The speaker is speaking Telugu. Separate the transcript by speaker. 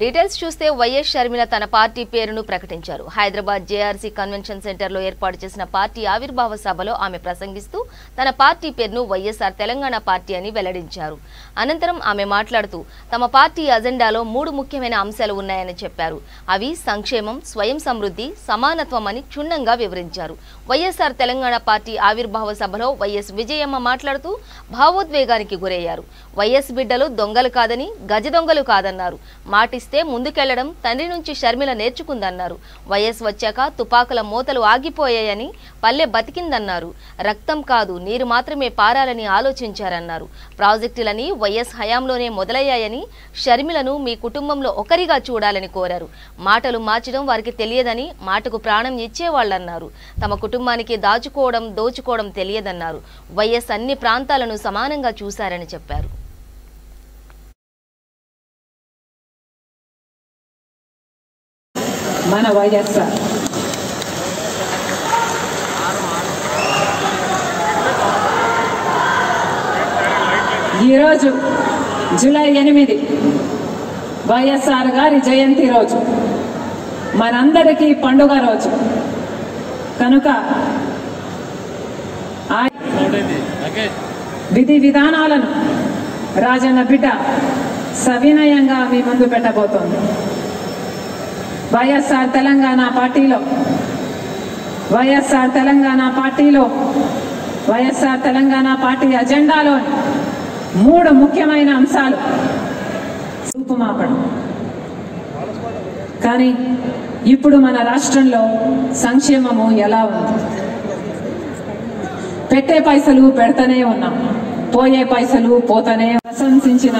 Speaker 1: డీటెయిల్స్ చూస్తే వైఎస్ షర్మిల తన పార్టీ పేరును ప్రకటించారు. హైదరాబాద్ జేఆర్సీ కన్వెన్షన్ సెంటర్లో ఏర్పాటు చేసిన పార్టీ ఆవిర్భావ సభలో ఆమె ప్రసంగిస్తూ తన పార్టీ పేరును వైఎస్ఆర్ తెలంగాణ పార్టీ అని వెల్లడించారు. అనంతరం ఆమె మాట్లాడుతూ తమ పార్టీ అజెండాలో 3 ముఖ్యమైన అంశాలు ఉన్నాయని చెప్పారు. అవి సంక్షేమం, స్వయం సమృద్ధి, సమానత్వం అని క్షుణ్ణంగా వివరించారు. వైఎస్ఆర్ తెలంగాణ పార్టీ ఆవిర్భావ సభలో వైఎస్ విజయమ్మ మాట్లాడుతూ భావోద్వేగానికి గురయ్యారు. వైఎస్ బిడ్డలు దొంగలు కాదని, గజ దొంగలు కాదన్నారు. మాటిస్తే ముందుకెళ్లడం తండ్రి నుంచి షర్మిల నేర్చుకుందన్నారు. వైఎస్ వచ్చాక తుపాకుల మోతలు ఆగిపోయాయని, పల్లె బతికిందన్నారు. రక్తం కాదు, నీరు మాత్రమే పారాలని ఆలోచించారన్నారు. ప్రాజెక్టులని వైఎస్ హయాంలోనే మొదలయ్యాయని, షర్మిలను మీ కుటుంబంలో ఒకరిగా చూడాలని కోరారు. మాటలు మార్చడం వారికి తెలియదని, మాటకు ప్రాణం ఇచ్చేవాళ్లన్నారు. తమ కుటుంబానికి దాచుకోవడం, దోచుకోవడం తెలియదన్నారు. వైఎస్ అన్ని ప్రాంతాలను సమానంగా చూశారని చెప్పారు.
Speaker 2: మన వైఎస్ఆర్ ఈరోజు జూలై 8 వైఎస్ఆర్ గారి జయంతి రోజు, మనందరికీ పండుగ రోజు కనుక విధి విధానాలను రాజన్న బిడ్డ సవినయంగా మీ ముందు పెట్టబోతోంది. వైఎస్ఆర్ తెలంగాణ పార్టీలో వైఎస్ఆర్ తెలంగాణ పార్టీ అజెండాలో 3 ముఖ్యమైన అంశాలు రూపుమాపడం. కానీ ఇప్పుడు మన రాష్ట్రంలో సంక్షేమము ఎలా ఉంది? పెట్టే పైసలు పెడతానే ఉన్నాం, పోయే పైసలు పోతానే. ప్రశంసించిన